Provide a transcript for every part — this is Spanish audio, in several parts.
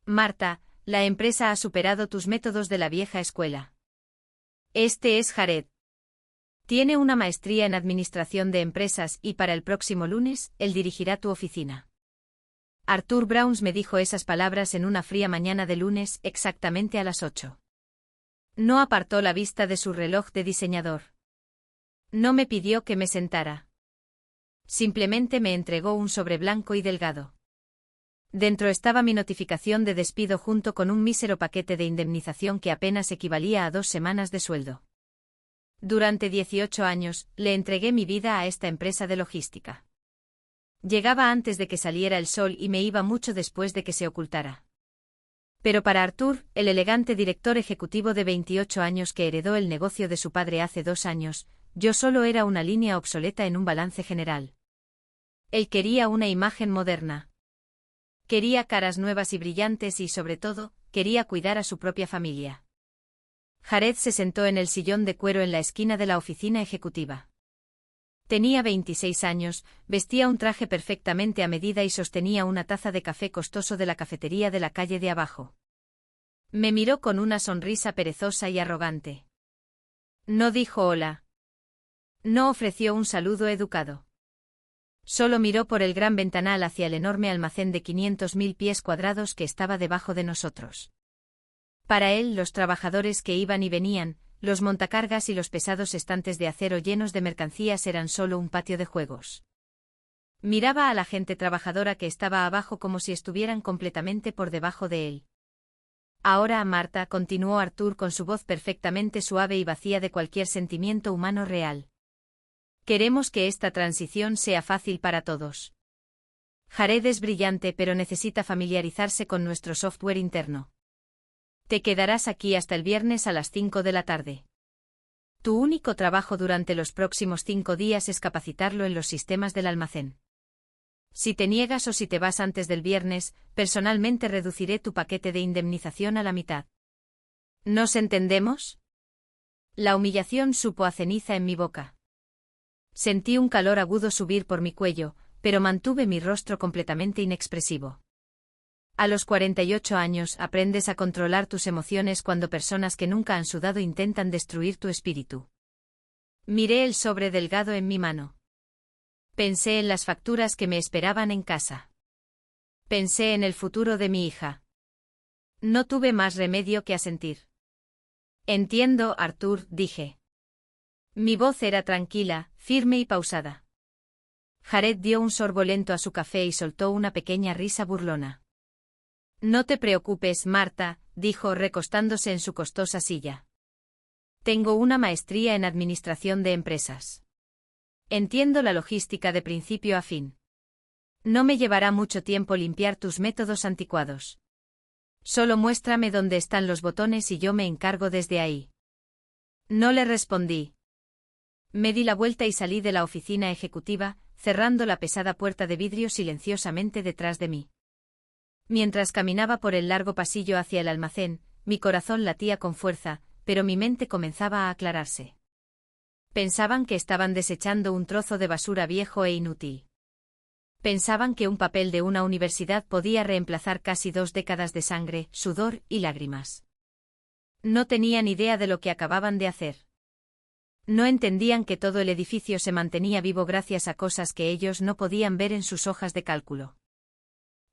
Marta, la empresa ha superado tus métodos de la vieja escuela. Este es Jared. Tiene una maestría en administración de empresas y para el próximo lunes, él dirigirá tu oficina. Arthur Browns me dijo esas palabras en una fría mañana de lunes, exactamente a las 8. No apartó la vista de su reloj de diseñador. No me pidió que me sentara. Simplemente me entregó un sobre blanco y delgado. Dentro estaba mi notificación de despido junto con un mísero paquete de indemnización que apenas equivalía a 2 semanas de sueldo. Durante 18 años, le entregué mi vida a esta empresa de logística. Llegaba antes de que saliera el sol y me iba mucho después de que se ocultara. Pero para Arthur, el elegante director ejecutivo de 28 años que heredó el negocio de su padre hace 2 años, yo solo era una línea obsoleta en un balance general. Él quería una imagen moderna. Quería caras nuevas y brillantes y, sobre todo, quería cuidar a su propia familia. Jared se sentó en el sillón de cuero en la esquina de la oficina ejecutiva. Tenía 26 años, vestía un traje perfectamente a medida y sostenía una taza de café costoso de la cafetería de la calle de abajo. Me miró con una sonrisa perezosa y arrogante. No dijo hola. No ofreció un saludo educado. Solo miró por el gran ventanal hacia el enorme almacén de 500.000 pies cuadrados que estaba debajo de nosotros. Para él, los trabajadores que iban y venían, los montacargas y los pesados estantes de acero llenos de mercancías eran solo un patio de juegos. Miraba a la gente trabajadora que estaba abajo como si estuvieran completamente por debajo de él. Ahora, Marta, continuó Arthur con su voz perfectamente suave y vacía de cualquier sentimiento humano real. Queremos que esta transición sea fácil para todos. Jared es brillante pero necesita familiarizarse con nuestro software interno. Te quedarás aquí hasta el viernes a las 5 de la tarde. Tu único trabajo durante los próximos 5 días es capacitarlo en los sistemas del almacén. Si te niegas o si te vas antes del viernes, personalmente reduciré tu paquete de indemnización a la mitad. ¿Nos entendemos? La humillación supo a ceniza en mi boca. Sentí un calor agudo subir por mi cuello, pero mantuve mi rostro completamente inexpresivo. A los 48 años aprendes a controlar tus emociones cuando personas que nunca han sudado intentan destruir tu espíritu. Miré el sobre delgado en mi mano. Pensé en las facturas que me esperaban en casa. Pensé en el futuro de mi hija. No tuve más remedio que asentir. Entiendo, Arthur, dije. Mi voz era tranquila, firme y pausada. Jared dio un sorbo lento a su café y soltó una pequeña risa burlona. No te preocupes, Marta, dijo recostándose en su costosa silla. Tengo una maestría en administración de empresas. Entiendo la logística de principio a fin. No me llevará mucho tiempo limpiar tus métodos anticuados. Solo muéstrame dónde están los botones y yo me encargo desde ahí. No le respondí. Me di la vuelta y salí de la oficina ejecutiva, cerrando la pesada puerta de vidrio silenciosamente detrás de mí. Mientras caminaba por el largo pasillo hacia el almacén, mi corazón latía con fuerza, pero mi mente comenzaba a aclararse. Pensaban que estaban desechando un trozo de basura viejo e inútil. Pensaban que un papel de una universidad podía reemplazar casi 2 décadas de sangre, sudor y lágrimas. No tenían idea de lo que acababan de hacer. No entendían que todo el edificio se mantenía vivo gracias a cosas que ellos no podían ver en sus hojas de cálculo.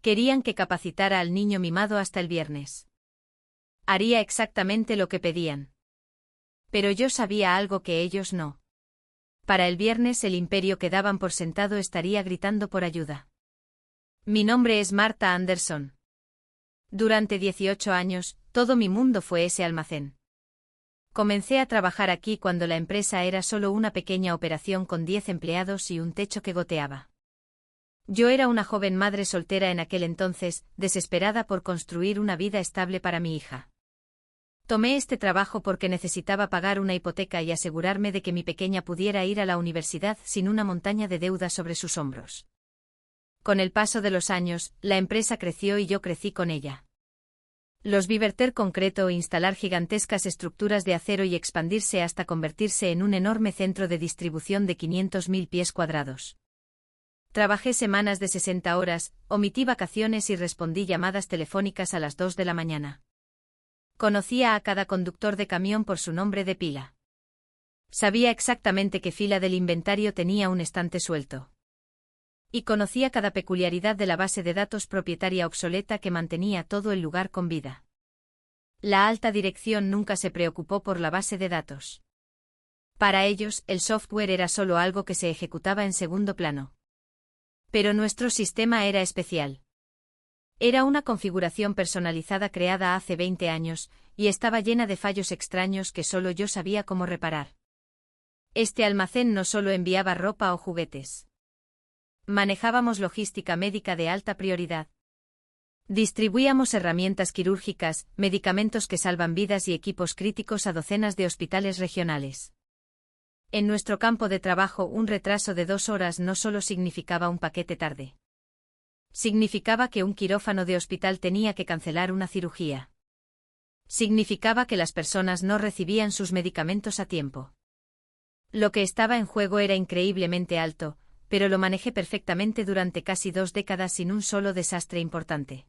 Querían que capacitara al niño mimado hasta el viernes. Haría exactamente lo que pedían. Pero yo sabía algo que ellos no. Para el viernes el imperio que daban por sentado estaría gritando por ayuda. Mi nombre es Marta Anderson. Durante 18 años, todo mi mundo fue ese almacén. Comencé a trabajar aquí cuando la empresa era solo una pequeña operación con 10 empleados y un techo que goteaba. Yo era una joven madre soltera en aquel entonces, desesperada por construir una vida estable para mi hija. Tomé este trabajo porque necesitaba pagar una hipoteca y asegurarme de que mi pequeña pudiera ir a la universidad sin una montaña de deuda sobre sus hombros. Con el paso de los años, la empresa creció y yo crecí con ella. Los vi verter concreto e instalar gigantescas estructuras de acero y expandirse hasta convertirse en un enorme centro de distribución de 500.000 pies cuadrados. Trabajé semanas de 60 horas, omití vacaciones y respondí llamadas telefónicas a las 2 de la mañana. Conocía a cada conductor de camión por su nombre de pila. Sabía exactamente qué fila del inventario tenía un estante suelto. Y conocía cada peculiaridad de la base de datos propietaria obsoleta que mantenía todo el lugar con vida. La alta dirección nunca se preocupó por la base de datos. Para ellos, el software era solo algo que se ejecutaba en segundo plano. Pero nuestro sistema era especial. Era una configuración personalizada creada hace 20 años, y estaba llena de fallos extraños que solo yo sabía cómo reparar. Este almacén no solo enviaba ropa o juguetes. Manejábamos logística médica de alta prioridad. Distribuíamos herramientas quirúrgicas, medicamentos que salvan vidas y equipos críticos a docenas de hospitales regionales. En nuestro campo de trabajo, un retraso de 2 horas no solo significaba un paquete tarde. Significaba que un quirófano de hospital tenía que cancelar una cirugía. Significaba que las personas no recibían sus medicamentos a tiempo. Lo que estaba en juego era increíblemente alto, pero lo manejé perfectamente durante casi 2 décadas sin un solo desastre importante.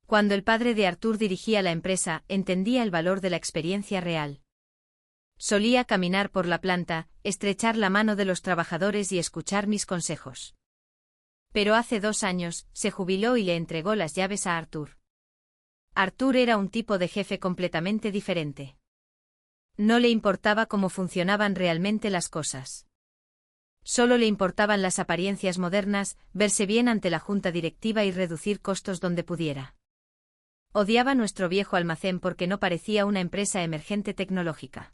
Cuando el padre de Artur dirigía la empresa, entendía el valor de la experiencia real. Solía caminar por la planta, estrechar la mano de los trabajadores y escuchar mis consejos. Pero hace 2 años, se jubiló y le entregó las llaves a Artur. Artur era un tipo de jefe completamente diferente. No le importaba cómo funcionaban realmente las cosas. Solo le importaban las apariencias modernas, verse bien ante la junta directiva y reducir costos donde pudiera. Odiaba nuestro viejo almacén porque no parecía una empresa emergente tecnológica.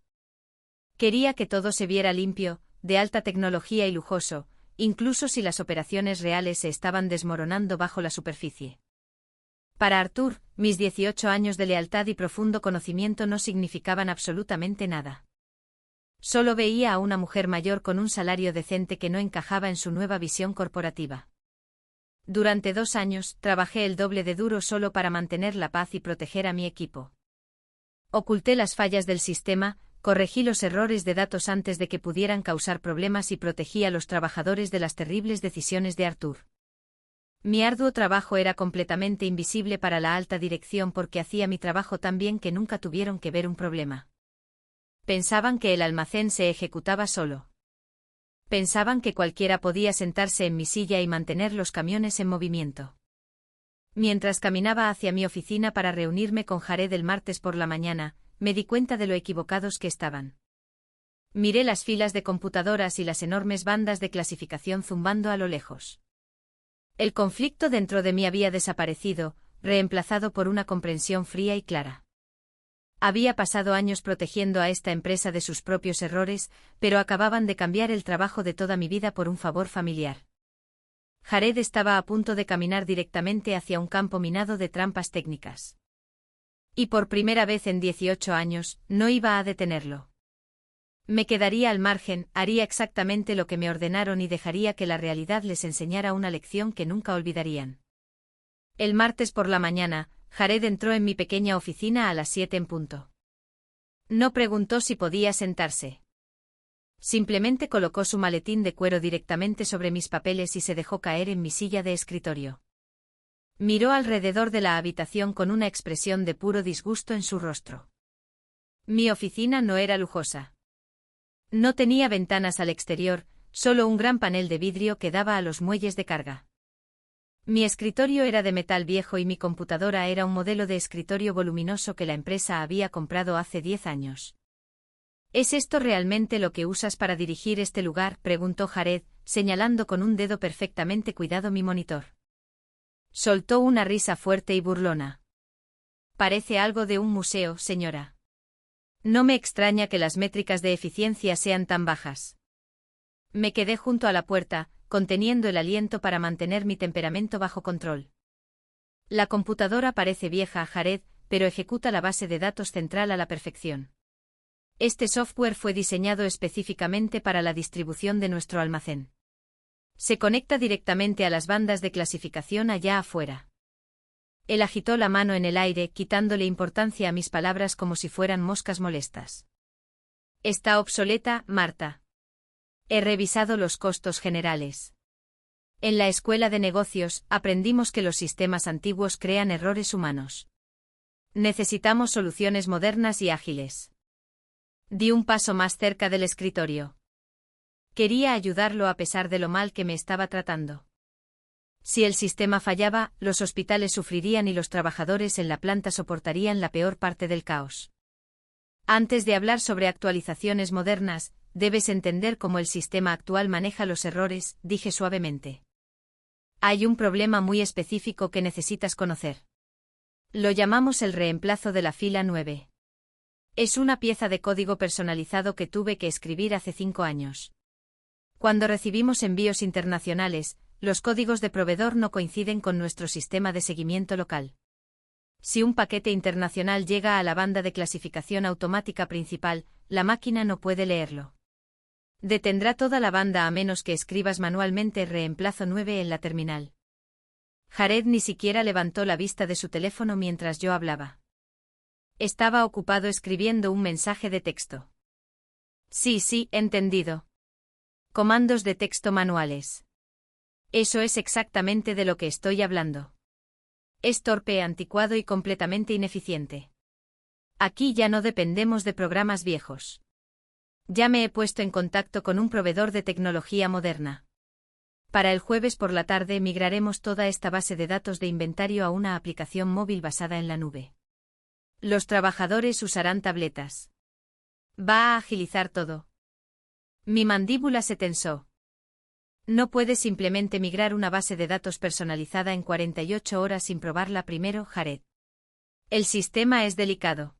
Quería que todo se viera limpio, de alta tecnología y lujoso, incluso si las operaciones reales se estaban desmoronando bajo la superficie. Para Artur, mis 18 años de lealtad y profundo conocimiento no significaban absolutamente nada. Solo veía a una mujer mayor con un salario decente que no encajaba en su nueva visión corporativa. Durante 2 años, trabajé el doble de duro solo para mantener la paz y proteger a mi equipo. Oculté las fallas del sistema, corregí los errores de datos antes de que pudieran causar problemas y protegí a los trabajadores de las terribles decisiones de Artur. Mi arduo trabajo era completamente invisible para la alta dirección porque hacía mi trabajo tan bien que nunca tuvieron que ver un problema. Pensaban que el almacén se ejecutaba solo. Pensaban que cualquiera podía sentarse en mi silla y mantener los camiones en movimiento. Mientras caminaba hacia mi oficina para reunirme con Jared el martes por la mañana, me di cuenta de lo equivocados que estaban. Miré las filas de computadoras y las enormes bandas de clasificación zumbando a lo lejos. El conflicto dentro de mí había desaparecido, reemplazado por una comprensión fría y clara. Había pasado años protegiendo a esta empresa de sus propios errores, pero acababan de cambiar el trabajo de toda mi vida por un favor familiar. Jared estaba a punto de caminar directamente hacia un campo minado de trampas técnicas. Y por primera vez en 18 años, no iba a detenerlo. Me quedaría al margen, haría exactamente lo que me ordenaron y dejaría que la realidad les enseñara una lección que nunca olvidarían. El martes por la mañana, Jared entró en mi pequeña oficina a las 7 en punto. No preguntó si podía sentarse. Simplemente colocó su maletín de cuero directamente sobre mis papeles y se dejó caer en mi silla de escritorio. Miró alrededor de la habitación con una expresión de puro disgusto en su rostro. Mi oficina no era lujosa. No tenía ventanas al exterior, solo un gran panel de vidrio que daba a los muelles de carga. Mi escritorio era de metal viejo y mi computadora era un modelo de escritorio voluminoso que la empresa había comprado hace 10 años. ¿Es esto realmente lo que usas para dirigir este lugar?, preguntó Jared, señalando con un dedo perfectamente cuidado mi monitor. Soltó una risa fuerte y burlona. Parece algo de un museo, señora. No me extraña que las métricas de eficiencia sean tan bajas. Me quedé junto a la puerta, conteniendo el aliento para mantener mi temperamento bajo control. La computadora parece vieja, Jared, pero ejecuta la base de datos central a la perfección. Este software fue diseñado específicamente para la distribución de nuestro almacén. Se conecta directamente a las bandas de clasificación allá afuera. Él agitó la mano en el aire, quitándole importancia a mis palabras como si fueran moscas molestas. Está obsoleta, Marta. He revisado los costos generales. En la escuela de negocios, aprendimos que los sistemas antiguos crean errores humanos. Necesitamos soluciones modernas y ágiles. Di un paso más cerca del escritorio. Quería ayudarlo a pesar de lo mal que me estaba tratando. Si el sistema fallaba, los hospitales sufrirían y los trabajadores en la planta soportarían la peor parte del caos. Antes de hablar sobre actualizaciones modernas, debes entender cómo el sistema actual maneja los errores, dije suavemente. Hay un problema muy específico que necesitas conocer. Lo llamamos el reemplazo de la fila 9. Es una pieza de código personalizado que tuve que escribir hace 5 años. Cuando recibimos envíos internacionales, los códigos de proveedor no coinciden con nuestro sistema de seguimiento local. Si un paquete internacional llega a la banda de clasificación automática principal, la máquina no puede leerlo. Detendrá toda la banda a menos que escribas manualmente reemplazo 9 en la terminal. Jared ni siquiera levantó la vista de su teléfono mientras yo hablaba. Estaba ocupado escribiendo un mensaje de texto. Sí, entendido. Comandos de texto manuales. Eso es exactamente de lo que estoy hablando. Es torpe, anticuado y completamente ineficiente. Aquí ya no dependemos de programas viejos. Ya me he puesto en contacto con un proveedor de tecnología moderna. Para el jueves por la tarde migraremos toda esta base de datos de inventario a una aplicación móvil basada en la nube. Los trabajadores usarán tabletas. Va a agilizar todo. Mi mandíbula se tensó. No puedes simplemente migrar una base de datos personalizada en 48 horas sin probarla primero, Jared. El sistema es delicado.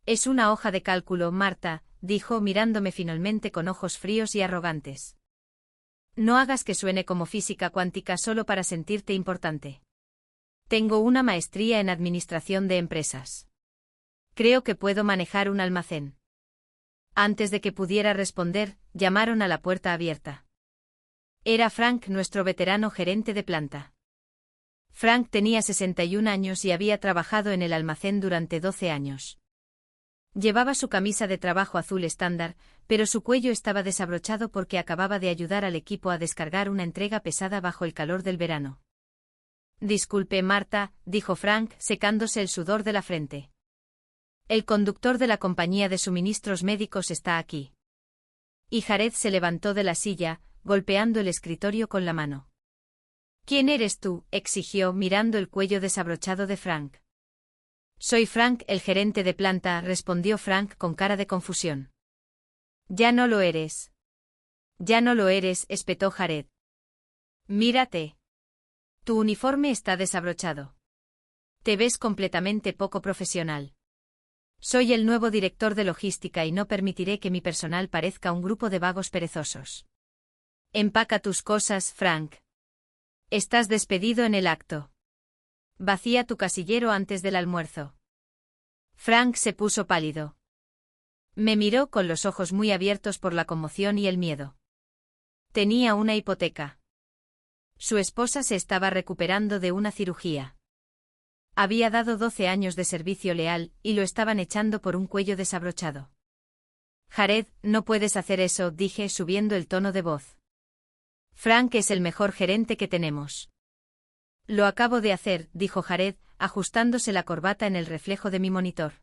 Es una hoja de cálculo, Marta, dijo mirándome finalmente con ojos fríos y arrogantes. No hagas que suene como física cuántica solo para sentirte importante. Tengo una maestría en administración de empresas. Creo que puedo manejar un almacén. Antes de que pudiera responder, llamaron a la puerta abierta. Era Frank, nuestro veterano gerente de planta. Frank tenía 61 años y había trabajado en el almacén durante 12 años. Llevaba su camisa de trabajo azul estándar, pero su cuello estaba desabrochado porque acababa de ayudar al equipo a descargar una entrega pesada bajo el calor del verano. Disculpe, Marta, dijo Frank, secándose el sudor de la frente. El conductor de la compañía de suministros médicos está aquí. Y Jared se levantó de la silla, golpeando el escritorio con la mano. ¿Quién eres tú?, exigió mirando el cuello desabrochado de Frank. Soy Frank, el gerente de planta, respondió Frank con cara de confusión. Ya no lo eres. Ya no lo eres, espetó Jared. Mírate. Tu uniforme está desabrochado. Te ves completamente poco profesional. Soy el nuevo director de logística y no permitiré que mi personal parezca un grupo de vagos perezosos. Empaca tus cosas, Frank. Estás despedido en el acto. Vacía tu casillero antes del almuerzo. Frank se puso pálido. Me miró con los ojos muy abiertos por la conmoción y el miedo. Tenía una hipoteca. Su esposa se estaba recuperando de una cirugía. Había dado 12 años de servicio leal, y lo estaban echando por un cuello desabrochado. Jared, no puedes hacer eso, dije subiendo el tono de voz. Frank es el mejor gerente que tenemos. Lo acabo de hacer, dijo Jared, ajustándose la corbata en el reflejo de mi monitor.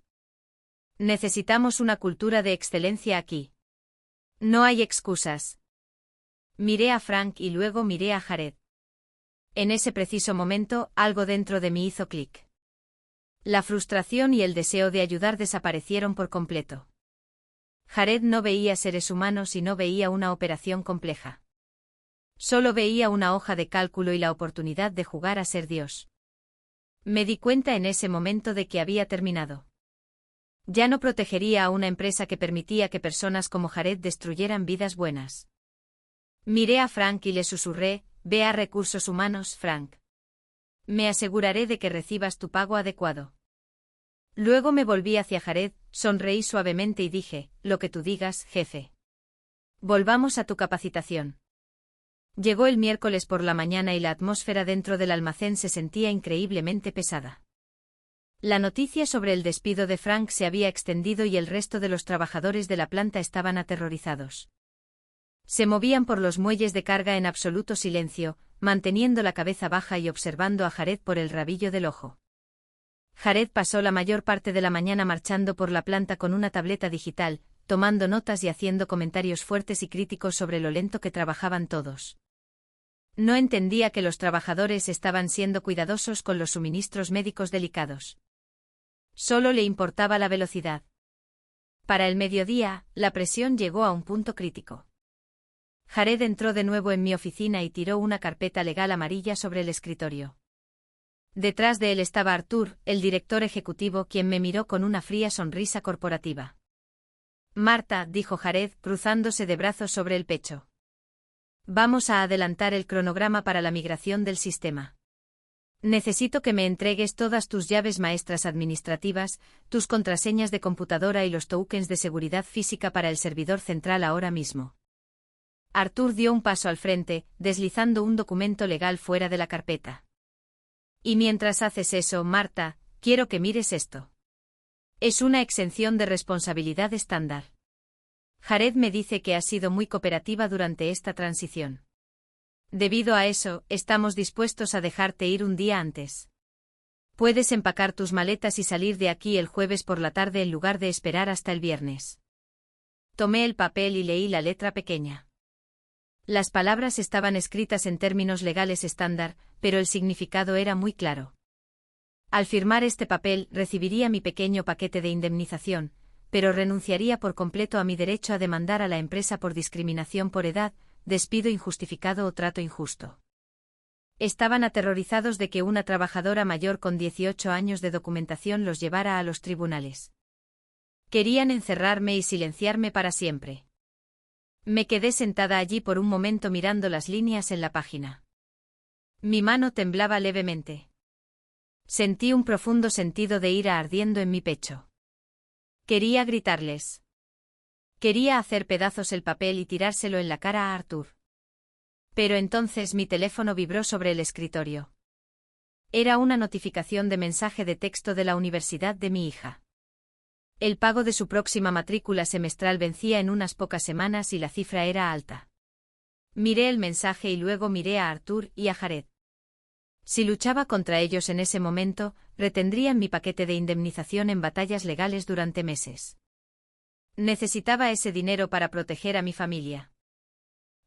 Necesitamos una cultura de excelencia aquí. No hay excusas. Miré a Frank y luego miré a Jared. En ese preciso momento, algo dentro de mí hizo clic. La frustración y el deseo de ayudar desaparecieron por completo. Jared no veía seres humanos y no veía una operación compleja. Solo veía una hoja de cálculo y la oportunidad de jugar a ser Dios. Me di cuenta en ese momento de que había terminado. Ya no protegería a una empresa que permitía que personas como Jared destruyeran vidas buenas. Miré a Frank y le susurré, ve a recursos humanos, Frank. Me aseguraré de que recibas tu pago adecuado. Luego me volví hacia Jared, sonreí suavemente y dije, lo que tú digas, jefe. Volvamos a tu capacitación. Llegó el miércoles por la mañana y la atmósfera dentro del almacén se sentía increíblemente pesada. La noticia sobre el despido de Frank se había extendido y el resto de los trabajadores de la planta estaban aterrorizados. Se movían por los muelles de carga en absoluto silencio, manteniendo la cabeza baja y observando a Jared por el rabillo del ojo. Jared pasó la mayor parte de la mañana marchando por la planta con una tableta digital, tomando notas y haciendo comentarios fuertes y críticos sobre lo lento que trabajaban todos. No entendía que los trabajadores estaban siendo cuidadosos con los suministros médicos delicados. Solo le importaba la velocidad. Para el mediodía, la presión llegó a un punto crítico. Jared entró de nuevo en mi oficina y tiró una carpeta legal amarilla sobre el escritorio. Detrás de él estaba Arthur, el director ejecutivo, quien me miró con una fría sonrisa corporativa. Marta, dijo Jared, cruzándose de brazos sobre el pecho. Vamos a adelantar el cronograma para la migración del sistema. Necesito que me entregues todas tus llaves maestras administrativas, tus contraseñas de computadora y los tokens de seguridad física para el servidor central ahora mismo. Arthur dio un paso al frente, deslizando un documento legal fuera de la carpeta. Y mientras haces eso, Marta, quiero que mires esto. Es una exención de responsabilidad estándar. Jared me dice que has sido muy cooperativa durante esta transición. Debido a eso, estamos dispuestos a dejarte ir un día antes. Puedes empacar tus maletas y salir de aquí el jueves por la tarde en lugar de esperar hasta el viernes. Tomé el papel y leí la letra pequeña. Las palabras estaban escritas en términos legales estándar, pero el significado era muy claro. Al firmar este papel, recibiría mi pequeño paquete de indemnización, pero renunciaría por completo a mi derecho a demandar a la empresa por discriminación por edad, despido injustificado o trato injusto. Estaban aterrorizados de que una trabajadora mayor con 18 años de documentación los llevara a los tribunales. Querían encerrarme y silenciarme para siempre. Me quedé sentada allí por un momento mirando las líneas en la página. Mi mano temblaba levemente. Sentí un profundo sentido de ira ardiendo en mi pecho. Quería gritarles. Quería hacer pedazos el papel y tirárselo en la cara a Arthur. Pero entonces mi teléfono vibró sobre el escritorio. Era una notificación de mensaje de texto de la universidad de mi hija. El pago de su próxima matrícula semestral vencía en unas pocas semanas y la cifra era alta. Miré el mensaje y luego miré a Arthur y a Jared. Si luchaba contra ellos en ese momento, retendrían mi paquete de indemnización en batallas legales durante meses. Necesitaba ese dinero para proteger a mi familia.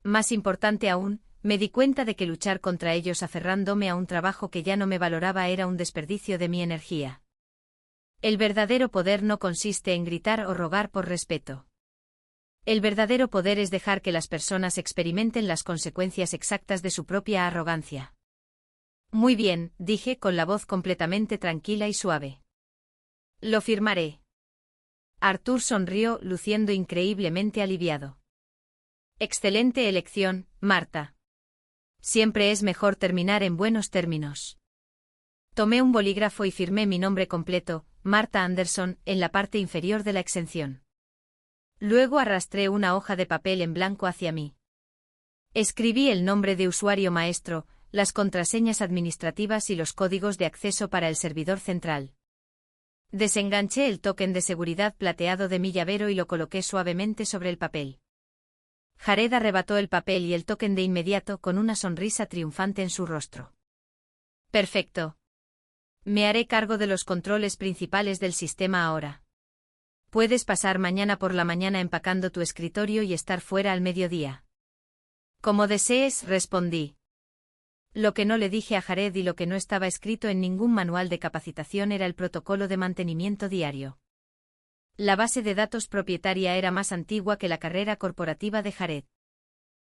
Más importante aún, me di cuenta de que luchar contra ellos aferrándome a un trabajo que ya no me valoraba era un desperdicio de mi energía. El verdadero poder no consiste en gritar o rogar por respeto. El verdadero poder es dejar que las personas experimenten las consecuencias exactas de su propia arrogancia. Muy bien, dije con la voz completamente tranquila y suave. Lo firmaré. Arthur sonrió, luciendo increíblemente aliviado. Excelente elección, Marta. Siempre es mejor terminar en buenos términos. Tomé un bolígrafo y firmé mi nombre completo, Marta Anderson, en la parte inferior de la exención. Luego arrastré una hoja de papel en blanco hacia mí. Escribí el nombre de usuario maestro, las contraseñas administrativas y los códigos de acceso para el servidor central. Desenganché el token de seguridad plateado de mi llavero y lo coloqué suavemente sobre el papel. Jared arrebató el papel y el token de inmediato con una sonrisa triunfante en su rostro. Perfecto. Me haré cargo de los controles principales del sistema ahora. Puedes pasar mañana por la mañana empacando tu escritorio y estar fuera al mediodía. Como desees, respondí. Lo que no le dije a Jared y lo que no estaba escrito en ningún manual de capacitación era el protocolo de mantenimiento diario. La base de datos propietaria era más antigua que la carrera corporativa de Jared.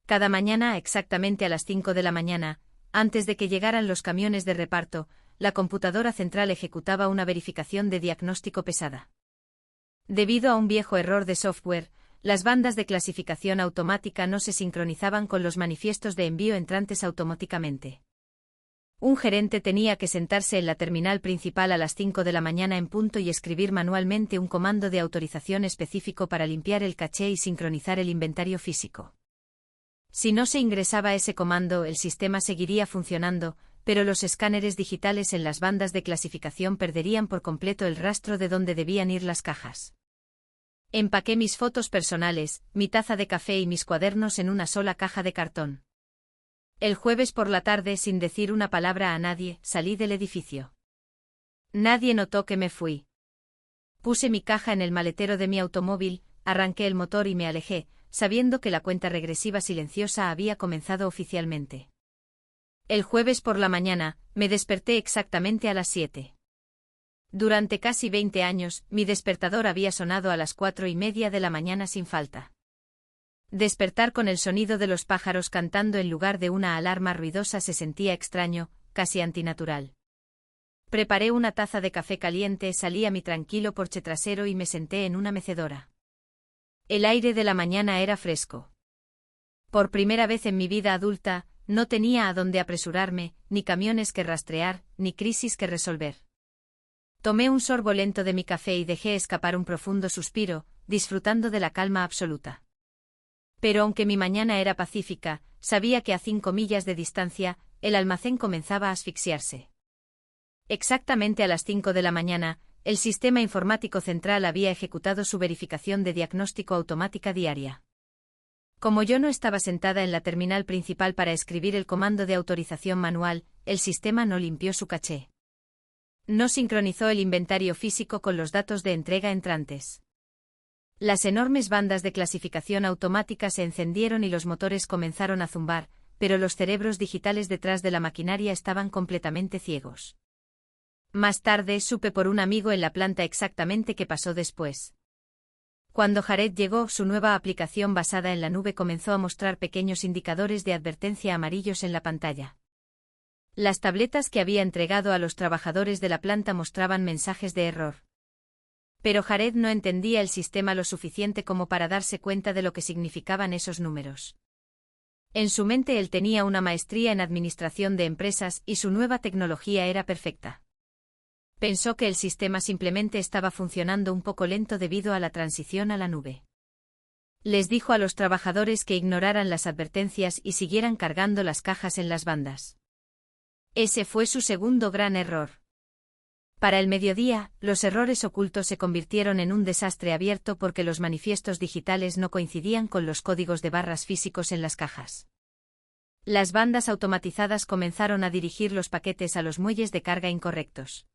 Cada mañana, exactamente a las 5 de la mañana, antes de que llegaran los camiones de reparto, la computadora central ejecutaba una verificación de diagnóstico pesada. Debido a un viejo error de software, las bandas de clasificación automática no se sincronizaban con los manifiestos de envío entrantes automáticamente. Un gerente tenía que sentarse en la terminal principal a las 5 de la mañana en punto y escribir manualmente un comando de autorización específico para limpiar el caché y sincronizar el inventario físico. Si no se ingresaba ese comando, el sistema seguiría funcionando, pero los escáneres digitales en las bandas de clasificación perderían por completo el rastro de dónde debían ir las cajas. Empaqué mis fotos personales, mi taza de café y mis cuadernos en una sola caja de cartón. El jueves por la tarde, sin decir una palabra a nadie, salí del edificio. Nadie notó que me fui. Puse mi caja en el maletero de mi automóvil, arranqué el motor y me alejé, sabiendo que la cuenta regresiva silenciosa había comenzado oficialmente. El jueves por la mañana, me desperté exactamente a las 7. Durante casi 20 años, mi despertador había sonado a las 4:30 de la mañana sin falta. Despertar con el sonido de los pájaros cantando en lugar de una alarma ruidosa se sentía extraño, casi antinatural. Preparé una taza de café caliente, salí a mi tranquilo porche trasero y me senté en una mecedora. El aire de la mañana era fresco. Por primera vez en mi vida adulta, no tenía a dónde apresurarme, ni camiones que rastrear, ni crisis que resolver. Tomé un sorbo lento de mi café y dejé escapar un profundo suspiro, disfrutando de la calma absoluta. Pero aunque mi mañana era pacífica, sabía que a 5 millas de distancia, el almacén comenzaba a asfixiarse. Exactamente a las 5 de la mañana, el sistema informático central había ejecutado su verificación de diagnóstico automática diaria. Como yo no estaba sentada en la terminal principal para escribir el comando de autorización manual, el sistema no limpió su caché. No sincronizó el inventario físico con los datos de entrega entrantes. Las enormes bandas de clasificación automática se encendieron y los motores comenzaron a zumbar, pero los cerebros digitales detrás de la maquinaria estaban completamente ciegos. Más tarde supe por un amigo en la planta exactamente qué pasó después. Cuando Jared llegó, su nueva aplicación basada en la nube comenzó a mostrar pequeños indicadores de advertencia amarillos en la pantalla. Las tabletas que había entregado a los trabajadores de la planta mostraban mensajes de error. Pero Jared no entendía el sistema lo suficiente como para darse cuenta de lo que significaban esos números. En su mente él tenía una maestría en administración de empresas y su nueva tecnología era perfecta. Pensó que el sistema simplemente estaba funcionando un poco lento debido a la transición a la nube. Les dijo a los trabajadores que ignoraran las advertencias y siguieran cargando las cajas en las bandas. Ese fue su segundo gran error. Para el mediodía, los errores ocultos se convirtieron en un desastre abierto porque los manifiestos digitales no coincidían con los códigos de barras físicos en las cajas. Las bandas automatizadas comenzaron a dirigir los paquetes a los muelles de carga incorrectos.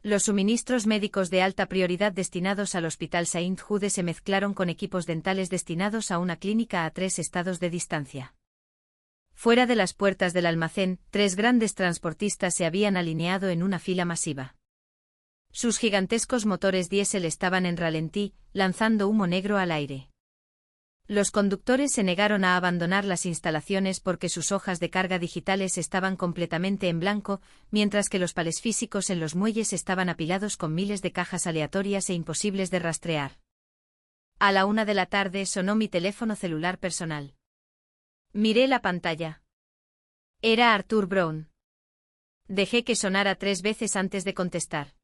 Los suministros médicos de alta prioridad destinados al Hospital Saint Jude se mezclaron con equipos dentales destinados a una clínica a 3 estados de distancia. Fuera de las puertas del almacén, 3 grandes transportistas se habían alineado en una fila masiva. Sus gigantescos motores diésel estaban en ralentí, lanzando humo negro al aire. Los conductores se negaron a abandonar las instalaciones porque sus hojas de carga digitales estaban completamente en blanco, mientras que los palés físicos en los muelles estaban apilados con miles de cajas aleatorias e imposibles de rastrear. A la 1 de la tarde sonó mi teléfono celular personal. Miré la pantalla. Era Arthur Brown. Dejé que sonara 3 veces antes de contestar.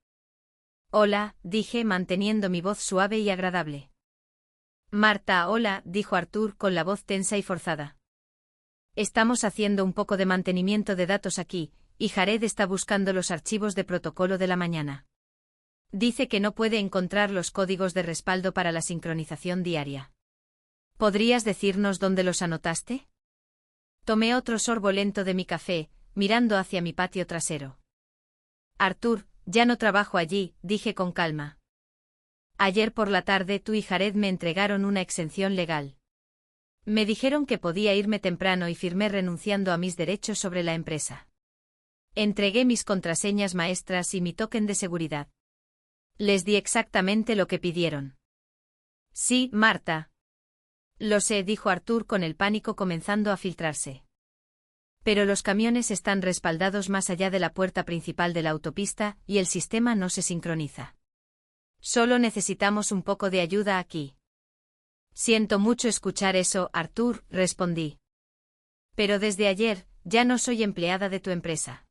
Hola, dije manteniendo mi voz suave y agradable. Marta, hola, dijo Arthur con la voz tensa y forzada. Estamos haciendo un poco de mantenimiento de datos aquí, y Jared está buscando los archivos de protocolo de la mañana. Dice que no puede encontrar los códigos de respaldo para la sincronización diaria. ¿Podrías decirnos dónde los anotaste? Tomé otro sorbo lento de mi café, mirando hacia mi patio trasero. Arthur, ya no trabajo allí, dije con calma. Ayer por la tarde tú y Jared me entregaron una exención legal. Me dijeron que podía irme temprano y firmé renunciando a mis derechos sobre la empresa. Entregué mis contraseñas maestras y mi token de seguridad. Les di exactamente lo que pidieron. Sí, Marta. Lo sé, dijo Arthur con el pánico comenzando a filtrarse. Pero los camiones están respaldados más allá de la puerta principal de la autopista y el sistema no se sincroniza. Solo necesitamos un poco de ayuda aquí. Siento mucho escuchar eso, Arthur, respondí. Pero desde ayer, ya no soy empleada de tu empresa.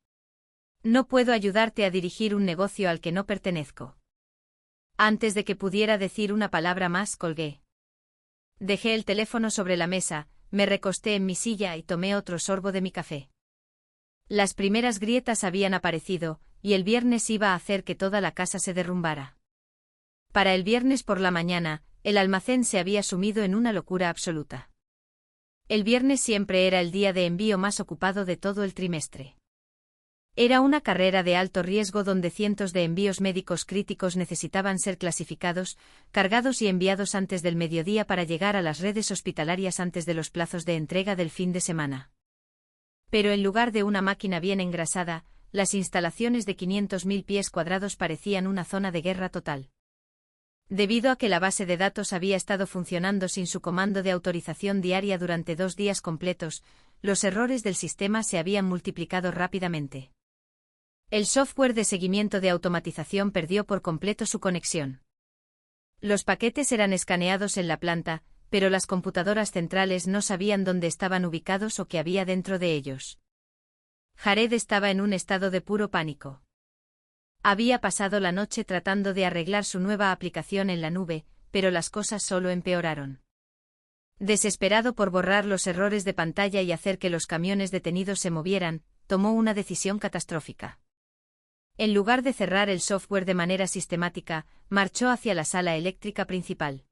No puedo ayudarte a dirigir un negocio al que no pertenezco. Antes de que pudiera decir una palabra más, colgué. Dejé el teléfono sobre la mesa, me recosté en mi silla y tomé otro sorbo de mi café. Las primeras grietas habían aparecido, y el viernes iba a hacer que toda la casa se derrumbara. Para el viernes por la mañana, el almacén se había sumido en una locura absoluta. El viernes siempre era el día de envío más ocupado de todo el trimestre. Era una carrera de alto riesgo donde cientos de envíos médicos críticos necesitaban ser clasificados, cargados y enviados antes del mediodía para llegar a las redes hospitalarias antes de los plazos de entrega del fin de semana. Pero en lugar de una máquina bien engrasada, las instalaciones de 500.000 pies cuadrados parecían una zona de guerra total. Debido a que la base de datos había estado funcionando sin su comando de autorización diaria durante 2 días completos, los errores del sistema se habían multiplicado rápidamente. El software de seguimiento de automatización perdió por completo su conexión. Los paquetes eran escaneados en la planta, pero las computadoras centrales no sabían dónde estaban ubicados o qué había dentro de ellos. Jared estaba en un estado de puro pánico. Había pasado la noche tratando de arreglar su nueva aplicación en la nube, pero las cosas solo empeoraron. Desesperado por borrar los errores de pantalla y hacer que los camiones detenidos se movieran, tomó una decisión catastrófica. En lugar de cerrar el software de manera sistemática, marchó hacia la sala eléctrica principal.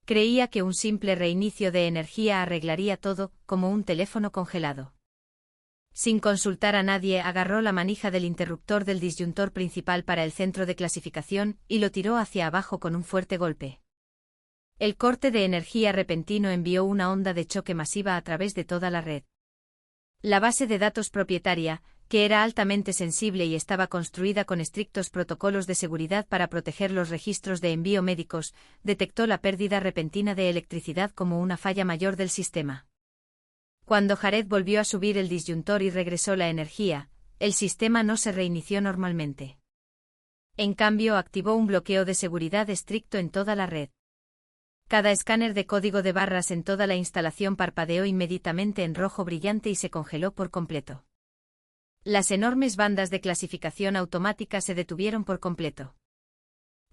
Creía que un simple reinicio de energía arreglaría todo, como un teléfono congelado. Sin consultar a nadie, agarró la manija del interruptor del disyuntor principal para el centro de clasificación y lo tiró hacia abajo con un fuerte golpe. El corte de energía repentino envió una onda de choque masiva a través de toda la red. La base de datos propietaria, que era altamente sensible y estaba construida con estrictos protocolos de seguridad para proteger los registros de envío médicos, detectó la pérdida repentina de electricidad como una falla mayor del sistema. Cuando Jared volvió a subir el disyuntor y regresó la energía, el sistema no se reinició normalmente. En cambio, activó un bloqueo de seguridad estricto en toda la red. Cada escáner de código de barras en toda la instalación parpadeó inmediatamente en rojo brillante y se congeló por completo. Las enormes bandas de clasificación automática se detuvieron por completo.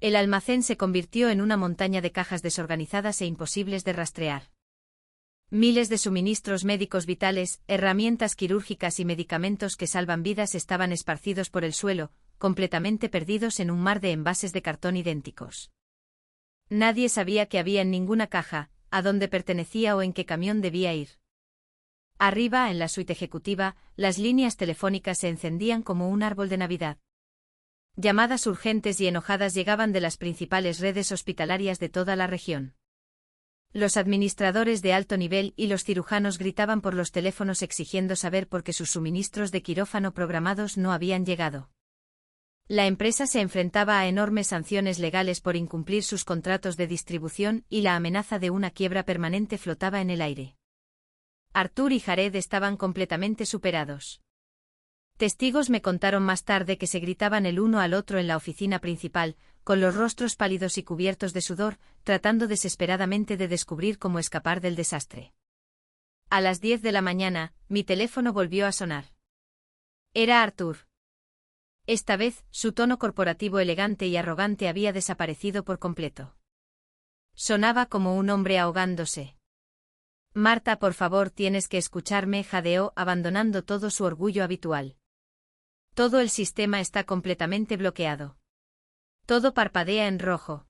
El almacén se convirtió en una montaña de cajas desorganizadas e imposibles de rastrear. Miles de suministros médicos vitales, herramientas quirúrgicas y medicamentos que salvan vidas estaban esparcidos por el suelo, completamente perdidos en un mar de envases de cartón idénticos. Nadie sabía qué había en ninguna caja, a dónde pertenecía o en qué camión debía ir. Arriba, en la suite ejecutiva, las líneas telefónicas se encendían como un árbol de Navidad. Llamadas urgentes y enojadas llegaban de las principales redes hospitalarias de toda la región. Los administradores de alto nivel y los cirujanos gritaban por los teléfonos exigiendo saber por qué sus suministros de quirófano programados no habían llegado. La empresa se enfrentaba a enormes sanciones legales por incumplir sus contratos de distribución y la amenaza de una quiebra permanente flotaba en el aire. Arthur y Jared estaban completamente superados. Testigos me contaron más tarde que se gritaban el uno al otro en la oficina principal, con los rostros pálidos y cubiertos de sudor, tratando desesperadamente de descubrir cómo escapar del desastre. A las 10 de la mañana, mi teléfono volvió a sonar. Era Arthur. Esta vez, su tono corporativo elegante y arrogante había desaparecido por completo. Sonaba como un hombre ahogándose. Marta, por favor, tienes que escucharme, jadeó, abandonando todo su orgullo habitual. Todo el sistema está completamente bloqueado. Todo parpadea en rojo.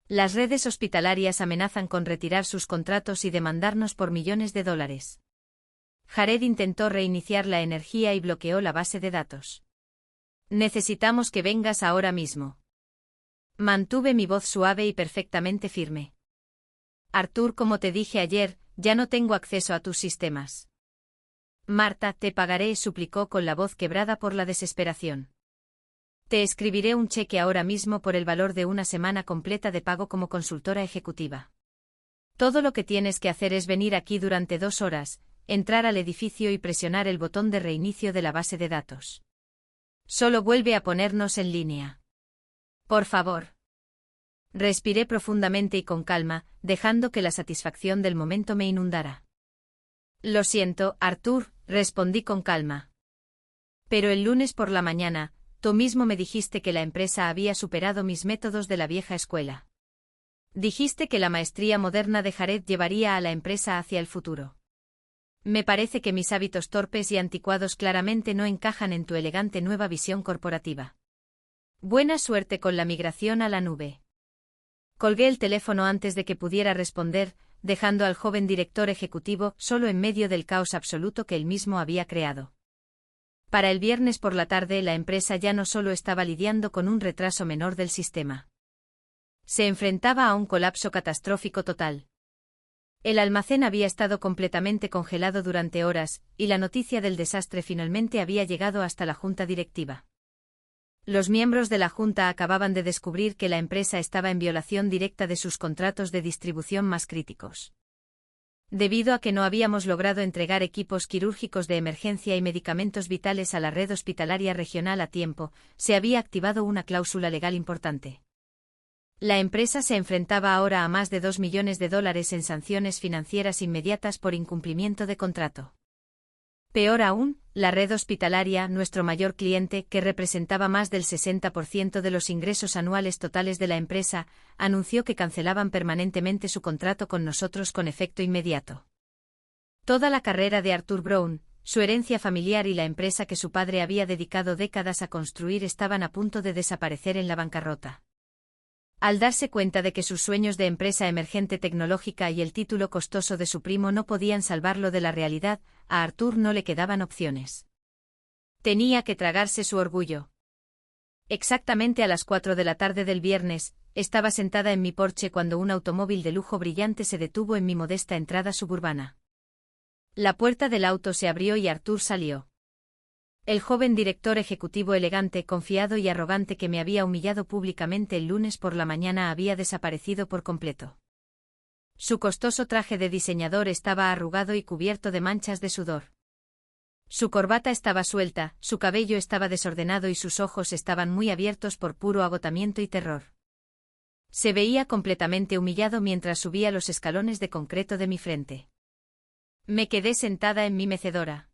Las redes hospitalarias amenazan con retirar sus contratos y demandarnos por millones de dólares. Jared intentó reiniciar la energía y bloqueó la base de datos. Necesitamos que vengas ahora mismo. Mantuve mi voz suave y perfectamente firme. Arthur, como te dije ayer, ya no tengo acceso a tus sistemas. Marta, te pagaré, suplicó con la voz quebrada por la desesperación. Te escribiré un cheque ahora mismo por el valor de una semana completa de pago como consultora ejecutiva. Todo lo que tienes que hacer es venir aquí durante 2 horas, entrar al edificio y presionar el botón de reinicio de la base de datos. Solo vuelve a ponernos en línea. Por favor. Respiré profundamente y con calma, dejando que la satisfacción del momento me inundara. Lo siento, Arthur, respondí con calma. Pero el lunes por la mañana, tú mismo me dijiste que la empresa había superado mis métodos de la vieja escuela. Dijiste que la maestría moderna de Jared llevaría a la empresa hacia el futuro. Me parece que mis hábitos torpes y anticuados claramente no encajan en tu elegante nueva visión corporativa. Buena suerte con la migración a la nube. Colgué el teléfono antes de que pudiera responder, dejando al joven director ejecutivo solo en medio del caos absoluto que él mismo había creado. Para el viernes por la tarde la empresa ya no solo estaba lidiando con un retraso menor del sistema. Se enfrentaba a un colapso catastrófico total. El almacén había estado completamente congelado durante horas, y la noticia del desastre finalmente había llegado hasta la junta directiva. Los miembros de la junta acababan de descubrir que la empresa estaba en violación directa de sus contratos de distribución más críticos. Debido a que no habíamos logrado entregar equipos quirúrgicos de emergencia y medicamentos vitales a la red hospitalaria regional a tiempo, se había activado una cláusula legal importante. La empresa se enfrentaba ahora a más de $2 millones en sanciones financieras inmediatas por incumplimiento de contrato. Peor aún, la red hospitalaria, nuestro mayor cliente, que representaba más del 60% de los ingresos anuales totales de la empresa, anunció que cancelaban permanentemente su contrato con nosotros con efecto inmediato. Toda la carrera de Arthur Brown, su herencia familiar y la empresa que su padre había dedicado décadas a construir estaban a punto de desaparecer en la bancarrota. Al darse cuenta de que sus sueños de empresa emergente tecnológica y el título costoso de su primo no podían salvarlo de la realidad, a Arthur no le quedaban opciones. Tenía que tragarse su orgullo. Exactamente a las 4 de la tarde del viernes, estaba sentada en mi porche cuando un automóvil de lujo brillante se detuvo en mi modesta entrada suburbana. La puerta del auto se abrió y Arthur salió. El joven director ejecutivo elegante, confiado y arrogante que me había humillado públicamente el lunes por la mañana había desaparecido por completo. Su costoso traje de diseñador estaba arrugado y cubierto de manchas de sudor. Su corbata estaba suelta, su cabello estaba desordenado y sus ojos estaban muy abiertos por puro agotamiento y terror. Se veía completamente humillado mientras subía los escalones de concreto de mi frente. Me quedé sentada en mi mecedora.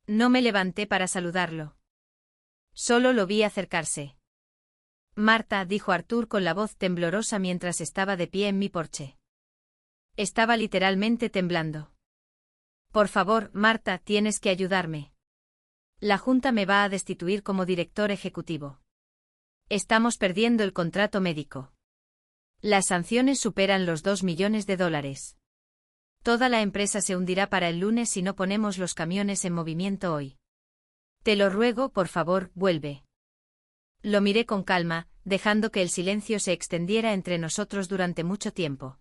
No me levanté para saludarlo. Solo lo vi acercarse. Marta, dijo Arthur con la voz temblorosa mientras estaba de pie en mi porche. Estaba literalmente temblando. Por favor, Marta, tienes que ayudarme. La junta me va a destituir como director ejecutivo. Estamos perdiendo el contrato médico. Las sanciones superan los $2 millones. Toda la empresa se hundirá para el lunes si no ponemos los camiones en movimiento hoy. Te lo ruego, por favor, vuelve. Lo miré con calma, dejando que el silencio se extendiera entre nosotros durante mucho tiempo.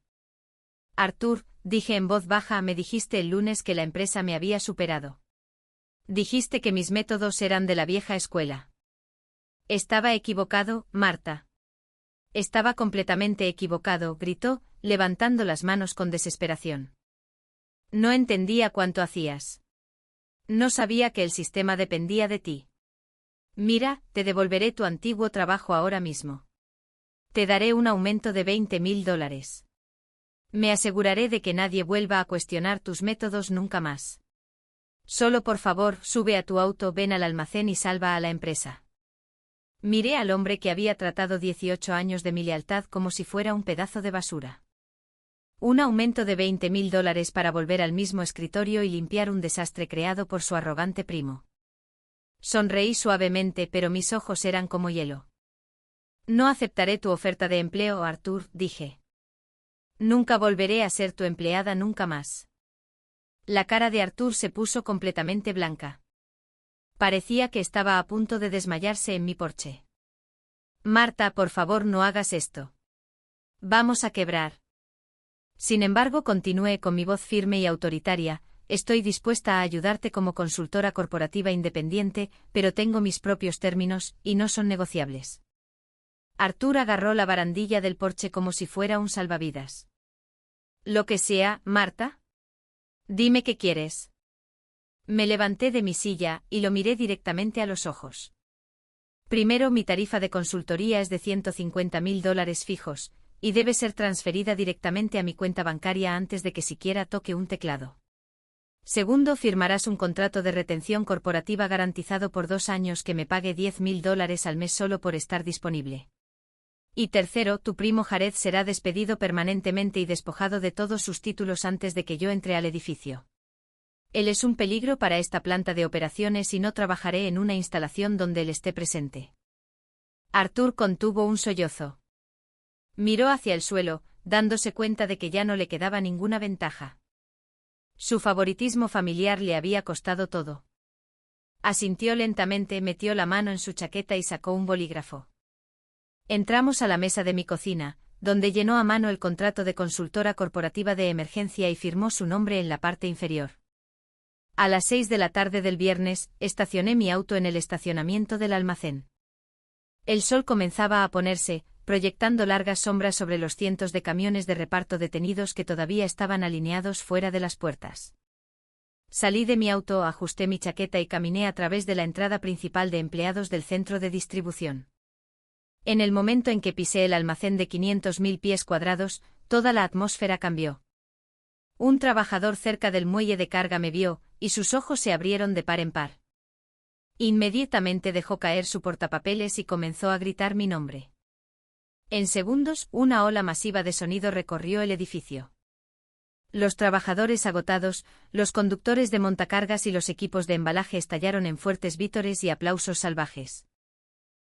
Arthur, dije en voz baja, me dijiste el lunes que la empresa me había superado. Dijiste que mis métodos eran de la vieja escuela. Estaba equivocado, Marta. Estaba completamente equivocado, gritó, levantando las manos con desesperación. No entendía cuánto hacías. No sabía que el sistema dependía de ti. Mira, te devolveré tu antiguo trabajo ahora mismo. Te daré un aumento de $20.000. Me aseguraré de que nadie vuelva a cuestionar tus métodos nunca más. Solo por favor, sube a tu auto, ven al almacén y salva a la empresa. Miré al hombre que había tratado 18 años de mi lealtad como si fuera un pedazo de basura. Un aumento de $20.000 para volver al mismo escritorio y limpiar un desastre creado por su arrogante primo. Sonreí suavemente, pero mis ojos eran como hielo. No aceptaré tu oferta de empleo, Arthur, dije. Nunca volveré a ser tu empleada nunca más. La cara de Arthur se puso completamente blanca. Parecía que estaba a punto de desmayarse en mi porche. Marta, por favor, no hagas esto. Vamos a quebrar. Sin embargo, continué con mi voz firme y autoritaria, estoy dispuesta a ayudarte como consultora corporativa independiente, pero tengo mis propios términos, y no son negociables. Arthur agarró la barandilla del porche como si fuera un salvavidas. Lo que sea, Marta. Dime qué quieres. Me levanté de mi silla, y lo miré directamente a los ojos. Primero, mi tarifa de consultoría es de $150.000 fijos, y debe ser transferida directamente a mi cuenta bancaria antes de que siquiera toque un teclado. Segundo, firmarás un contrato de retención corporativa garantizado por 2 años que me pague $10.000 al mes solo por estar disponible. Y tercero, tu primo Jared será despedido permanentemente y despojado de todos sus títulos antes de que yo entre al edificio. Él es un peligro para esta planta de operaciones y no trabajaré en una instalación donde él esté presente. Arthur contuvo un sollozo. Miró hacia el suelo, dándose cuenta de que ya no le quedaba ninguna ventaja. Su favoritismo familiar le había costado todo. Asintió lentamente, metió la mano en su chaqueta y sacó un bolígrafo. Entramos a la mesa de mi cocina, donde llenó a mano el contrato de consultora corporativa de emergencia y firmó su nombre en la parte inferior. A las 6 de la tarde del viernes, estacioné mi auto en el estacionamiento del almacén. El sol comenzaba a ponerse, proyectando largas sombras sobre los cientos de camiones de reparto detenidos que todavía estaban alineados fuera de las puertas. Salí de mi auto, ajusté mi chaqueta y caminé a través de la entrada principal de empleados del centro de distribución. En el momento en que pisé el almacén de 500.000 pies cuadrados, toda la atmósfera cambió. Un trabajador cerca del muelle de carga me vio, y sus ojos se abrieron de par en par. Inmediatamente dejó caer su portapapeles y comenzó a gritar mi nombre. En segundos, una ola masiva de sonido recorrió el edificio. Los trabajadores agotados, los conductores de montacargas y los equipos de embalaje estallaron en fuertes vítores y aplausos salvajes.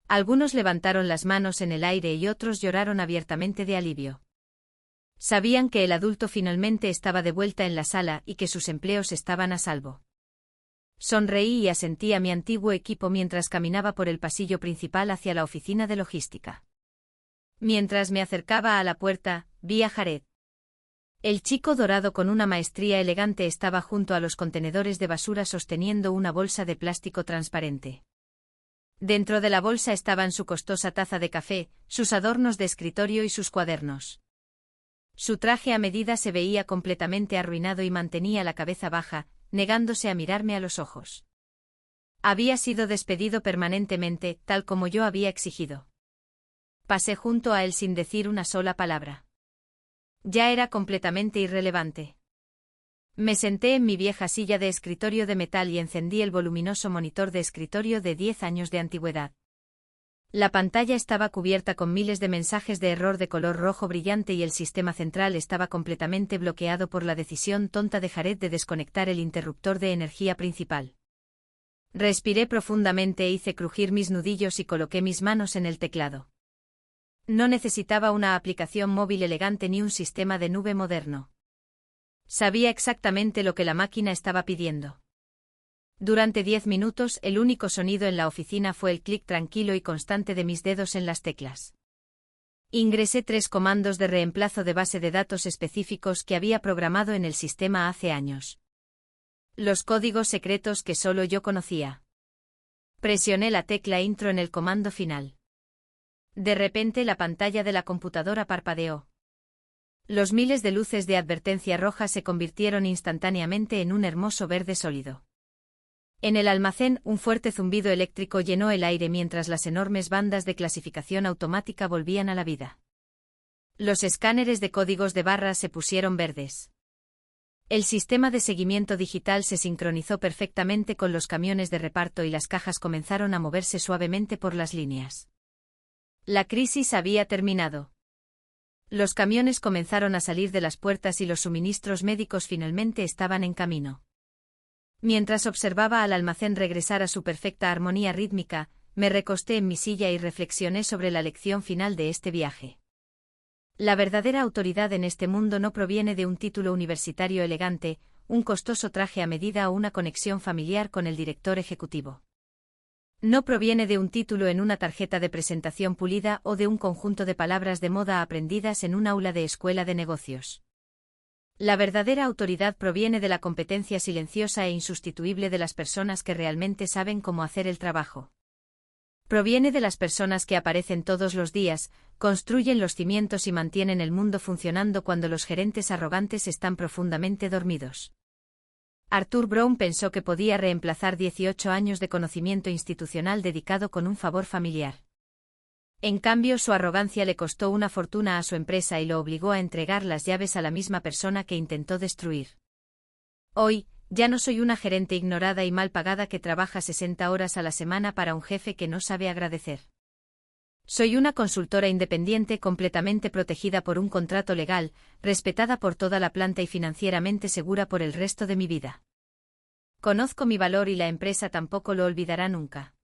Algunos levantaron las manos en el aire y otros lloraron abiertamente de alivio. Sabían que el adulto finalmente estaba de vuelta en la sala y que sus empleos estaban a salvo. Sonreí y asentí a mi antiguo equipo mientras caminaba por el pasillo principal hacia la oficina de logística. Mientras me acercaba a la puerta, vi a Jared. El chico dorado con una maestría elegante estaba junto a los contenedores de basura sosteniendo una bolsa de plástico transparente. Dentro de la bolsa estaban su costosa taza de café, sus adornos de escritorio y sus cuadernos. Su traje a medida se veía completamente arruinado y mantenía la cabeza baja, negándose a mirarme a los ojos. Había sido despedido permanentemente, tal como yo había exigido. Pasé junto a él sin decir una sola palabra. Ya era completamente irrelevante. Me senté en mi vieja silla de escritorio de metal y encendí el voluminoso monitor de escritorio de 10 años de antigüedad. La pantalla estaba cubierta con miles de mensajes de error de color rojo brillante y el sistema central estaba completamente bloqueado por la decisión tonta de Jared de desconectar el interruptor de energía principal. Respiré profundamente, hice crujir mis nudillos y coloqué mis manos en el teclado. No necesitaba una aplicación móvil elegante ni un sistema de nube moderno. Sabía exactamente lo que la máquina estaba pidiendo. Durante 10 minutos el único sonido en la oficina fue el clic tranquilo y constante de mis dedos en las teclas. Ingresé 3 comandos de reemplazo de base de datos específicos que había programado en el sistema hace años. Los códigos secretos que solo yo conocía. Presioné la tecla intro en el comando final. De repente la pantalla de la computadora parpadeó. Los miles de luces de advertencia roja se convirtieron instantáneamente en un hermoso verde sólido. En el almacén, un fuerte zumbido eléctrico llenó el aire mientras las enormes bandas de clasificación automática volvían a la vida. Los escáneres de códigos de barras se pusieron verdes. El sistema de seguimiento digital se sincronizó perfectamente con los camiones de reparto y las cajas comenzaron a moverse suavemente por las líneas. La crisis había terminado. Los camiones comenzaron a salir de las puertas y los suministros médicos finalmente estaban en camino. Mientras observaba al almacén regresar a su perfecta armonía rítmica, me recosté en mi silla y reflexioné sobre la lección final de este viaje. La verdadera autoridad en este mundo no proviene de un título universitario elegante, un costoso traje a medida o una conexión familiar con el director ejecutivo. No proviene de un título en una tarjeta de presentación pulida o de un conjunto de palabras de moda aprendidas en un aula de escuela de negocios. La verdadera autoridad proviene de la competencia silenciosa e insustituible de las personas que realmente saben cómo hacer el trabajo. Proviene de las personas que aparecen todos los días, construyen los cimientos y mantienen el mundo funcionando cuando los gerentes arrogantes están profundamente dormidos. Arthur Brown pensó que podía reemplazar 18 años de conocimiento institucional dedicado con un favor familiar. En cambio, su arrogancia le costó una fortuna a su empresa y lo obligó a entregar las llaves a la misma persona que intentó destruir. Hoy, ya no soy una gerente ignorada y mal pagada que trabaja 60 horas a la semana para un jefe que no sabe agradecer. Soy una consultora independiente completamente protegida por un contrato legal, respetada por toda la planta y financieramente segura por el resto de mi vida. Conozco mi valor y la empresa tampoco lo olvidará nunca.